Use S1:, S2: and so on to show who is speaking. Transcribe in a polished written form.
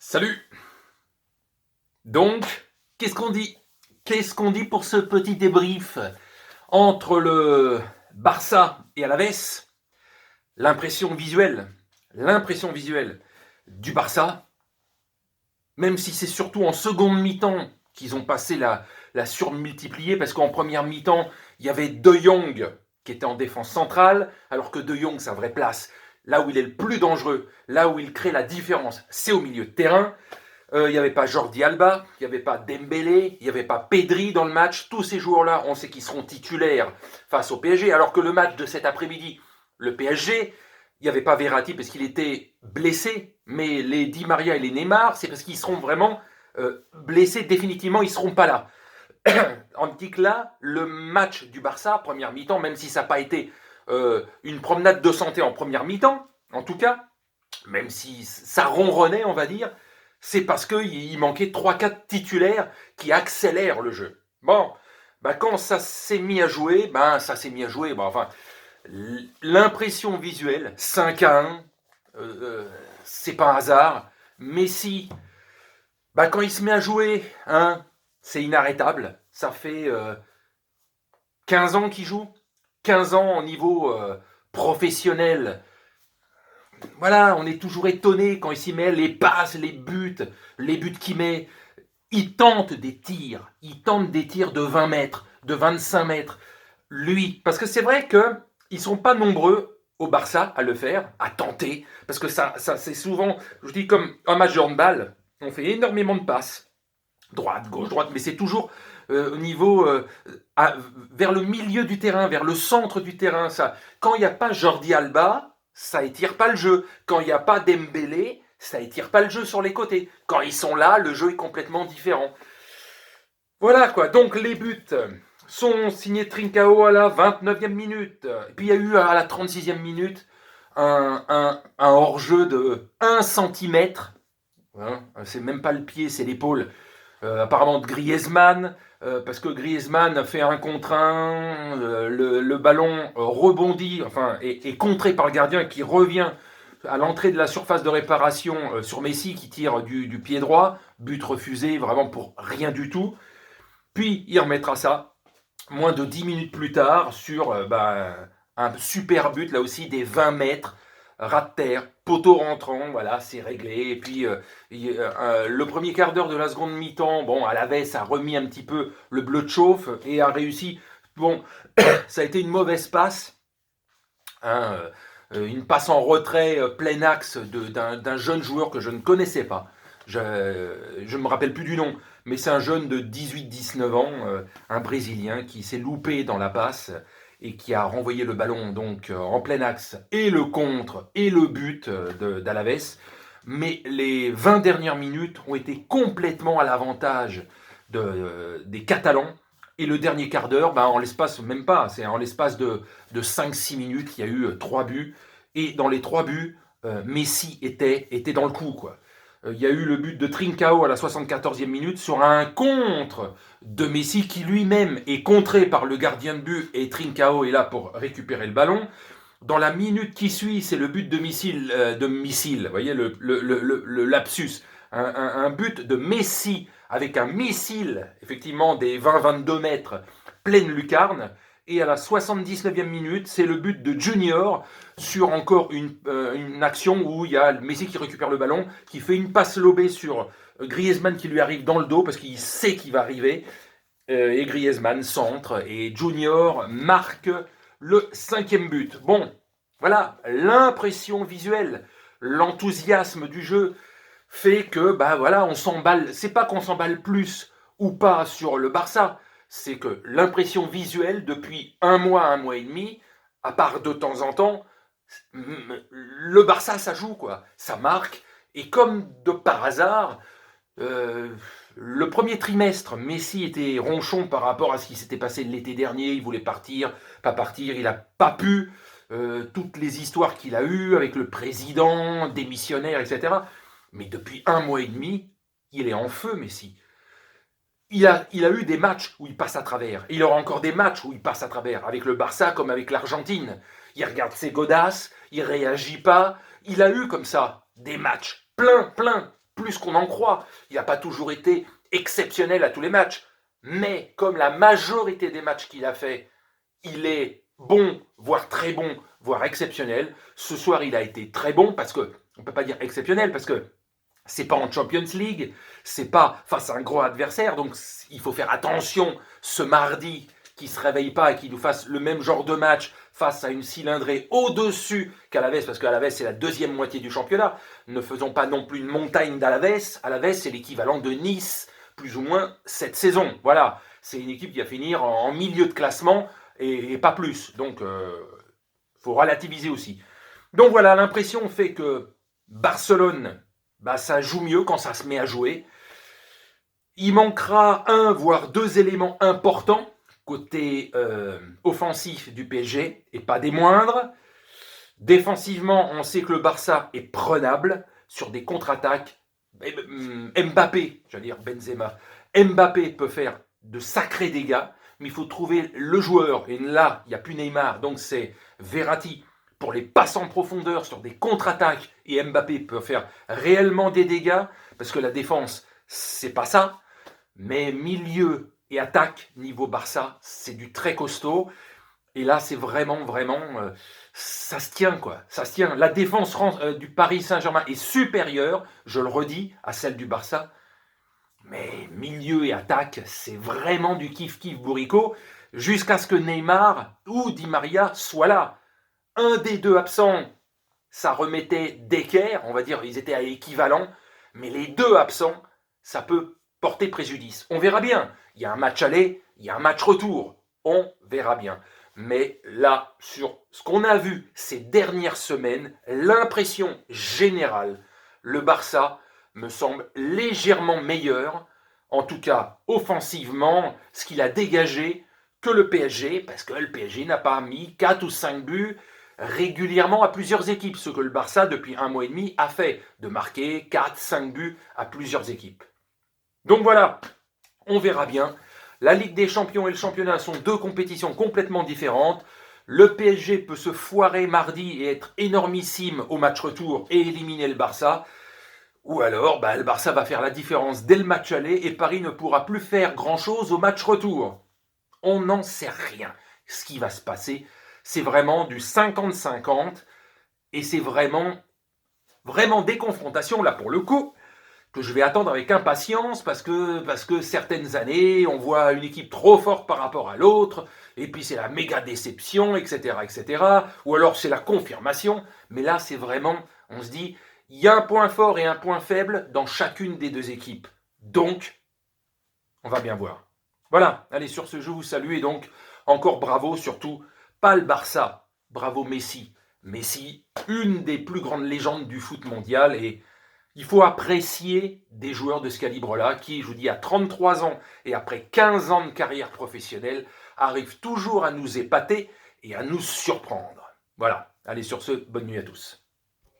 S1: Salut! Donc, qu'est-ce qu'on dit? Qu'est-ce qu'on dit pour ce petit débrief entre le Barça et Alavés? L'impression visuelle, l'impression visuelle du Barça, même si c'est surtout en seconde mi-temps qu'ils ont passé la surmultipliée, parce qu'en première mi-temps, il y avait De Jong qui était en défense centrale, alors que De Jong, sa vraie place, là où il est le plus dangereux, là où il crée la différence, c'est au milieu de terrain. Il n'y avait pas Jordi Alba, il n'y avait pas Dembélé, il n'y avait pas Pedri dans le match. Tous ces joueurs-là, on sait qu'ils seront titulaires face au PSG, alors que le match de cet après-midi, le PSG, il n'y avait pas Verratti parce qu'il était blessé, mais les Di Maria et les Neymar, c'est parce qu'ils seront vraiment blessés définitivement, ils ne seront pas là. On dit que là, le match du Barça, première mi-temps, même si ça n'a pas été une promenade de santé en première mi-temps, en tout cas, même si ça ronronnait, on va dire, c'est parce qu'il manquait 3-4 titulaires qui accélèrent le jeu. Bon, bah quand ça s'est mis à jouer, ça s'est mis à jouer. Enfin, l'impression visuelle, 5-1, c'est pas un hasard. Messi, quand il se met à jouer, c'est inarrêtable. Ça fait 15 ans qu'il joue, 15 ans au niveau professionnel. Voilà, on est toujours étonné quand il s'y met, les passes, les buts qu'il met. Il tente des tirs de 20 mètres, de 25 mètres. Lui, parce que c'est vrai qu'ils ne sont pas nombreux au Barça à le faire, à tenter, parce que ça c'est souvent, je dis comme un match de handball, on fait énormément de passes, droite, gauche, droite, mais c'est toujours au niveau vers le milieu du terrain, vers le centre du terrain. Ça. Quand il n'y a pas Jordi Alba, ça étire pas le jeu. Quand il n'y a pas Dembélé, ça étire pas le jeu sur les côtés. Quand ils sont là, le jeu est complètement différent. Voilà quoi, donc les buts sont signés Trincao à la 29e minute. Et puis il y a eu à la 36e minute un hors-jeu de 1 centimètre. C'est même pas le pied, c'est l'épaule. Apparemment de Griezmann, parce que Griezmann fait un contre un, le ballon rebondit, est contré par le gardien qui revient à l'entrée de la surface de réparation sur Messi qui tire du pied droit, but refusé vraiment pour rien du tout. Puis il remettra ça moins de 10 minutes plus tard sur un super but là aussi des 20 mètres, ras de terre, poteau rentrant, voilà, c'est réglé. Et puis le premier quart d'heure de la seconde mi-temps, Alavés a remis un petit peu le bleu de chauffe et a réussi. Bon, ça a été une mauvaise passe, une passe en retrait plein axe d'un jeune joueur que je ne connaissais pas. Je ne me rappelle plus du nom, mais c'est un jeune de 18-19 ans, un Brésilien qui s'est loupé dans la passe et qui a renvoyé le ballon donc en plein axe et le contre et le but d'Alavés. Mais les 20 dernières minutes ont été complètement à l'avantage des Catalans. Et le dernier quart d'heure, en l'espace, même pas, c'est en l'espace de 5-6 minutes, il y a eu 3 buts. Et dans les 3 buts, Messi était dans le coup, quoi. Il y a eu le but de Trincao à la 74e minute sur un contre de Messi qui lui-même est contré par le gardien de but et Trincao est là pour récupérer le ballon. Dans la minute qui suit, c'est le but de missile, vous voyez le lapsus, un but de Messi avec un missile, effectivement, des 20-22 mètres, pleine lucarne. Et à la 79e minute, c'est le but de Junior sur encore une action où il y a Messi qui récupère le ballon, qui fait une passe lobée sur Griezmann qui lui arrive dans le dos parce qu'il sait qu'il va arriver. Et Griezmann centre et Junior marque le 5e but. Bon, voilà, l'impression visuelle, l'enthousiasme du jeu fait que, on s'emballe. C'est pas qu'on s'emballe plus ou pas sur le Barça, c'est que l'impression visuelle, depuis un mois et demi, à part de temps en temps, le Barça, ça joue, quoi. Ça marque. Et comme de par hasard, le premier trimestre, Messi était ronchon par rapport à ce qui s'était passé l'été dernier. Il voulait partir, pas partir, il n'a pas pu. Toutes les histoires qu'il a eues avec le président, démissionnaire, etc. Mais depuis un mois et demi, il est en feu, Messi. Il a eu des matchs où il passe à travers. Il aura encore des matchs où il passe à travers, avec le Barça comme avec l'Argentine. Il regarde ses godasses, il réagit pas. Il a eu comme ça des matchs plein, plus qu'on en croit. Il n'a pas toujours été exceptionnel à tous les matchs. Mais comme la majorité des matchs qu'il a fait, il est bon, voire très bon, voire exceptionnel. Ce soir, il a été très bon parce que, on ne peut pas dire exceptionnel parce que c'est pas en Champions League, c'est pas face à un gros adversaire, donc il faut faire attention ce mardi qu'il ne se réveille pas et qu'il nous fasse le même genre de match face à une cylindrée au-dessus qu'Alaves, parce qu'Alaves c'est la deuxième moitié du championnat. Ne faisons pas non plus une montagne d'Alaves. Alaves c'est l'équivalent de Nice, plus ou moins cette saison. Voilà, c'est une équipe qui va finir en milieu de classement et pas plus. Donc faut relativiser aussi. Donc voilà, l'impression fait que Barcelone, ça joue mieux quand ça se met à jouer. Il manquera un, voire deux éléments importants côté offensif du PSG, et pas des moindres. Défensivement, on sait que le Barça est prenable sur des contre-attaques. Mbappé, j'allais dire Benzema, Mbappé peut faire de sacrés dégâts, mais il faut trouver le joueur. Et là, il n'y a plus Neymar, donc c'est Verratti pour les passes en profondeur sur des contre-attaques. Et Mbappé peut faire réellement des dégâts, parce que la défense, c'est pas ça. Mais milieu et attaque, niveau Barça, c'est du très costaud. Et là, c'est vraiment, ça se tient, quoi. Ça se tient. La défense du Paris Saint-Germain est supérieure, je le redis, à celle du Barça. Mais milieu et attaque, c'est vraiment du kiff-kiff bourricot, jusqu'à ce que Neymar ou Di Maria soient là. Un des deux absents, ça remettait d'équerre, on va dire, ils étaient à équivalent. Mais les deux absents, ça peut porter préjudice. On verra bien. Il y a un match aller, il y a un match retour. On verra bien. Mais là, sur ce qu'on a vu ces dernières semaines, l'impression générale, le Barça me semble légèrement meilleur, en tout cas offensivement, ce qu'il a dégagé que le PSG, parce que le PSG n'a pas mis 4 ou 5 buts régulièrement à plusieurs équipes, ce que le Barça, depuis un mois et demi, a fait, de marquer 4-5 buts à plusieurs équipes. Donc voilà, on verra bien. La Ligue des Champions et le championnat sont deux compétitions complètement différentes. Le PSG peut se foirer mardi et être énormissime au match retour et éliminer le Barça. Ou alors, le Barça va faire la différence dès le match aller et Paris ne pourra plus faire grand-chose au match retour. On n'en sait rien. Ce qui va se passer, c'est vraiment du 50-50 et c'est vraiment des confrontations, là pour le coup, que je vais attendre avec impatience parce que certaines années, on voit une équipe trop forte par rapport à l'autre, et puis c'est la méga déception, etc., etc., ou alors c'est la confirmation, mais là c'est vraiment, on se dit, il y a un point fort et un point faible dans chacune des deux équipes. Donc, on va bien voir. Voilà, allez, sur ce, je vous salue, et donc, encore bravo, surtout, pas le Barça, bravo Messi. Messi, une des plus grandes légendes du foot mondial, et il faut apprécier des joueurs de ce calibre-là qui, je vous dis, à 33 ans et après 15 ans de carrière professionnelle, arrivent toujours à nous épater et à nous surprendre. Voilà, allez sur ce, bonne nuit à tous.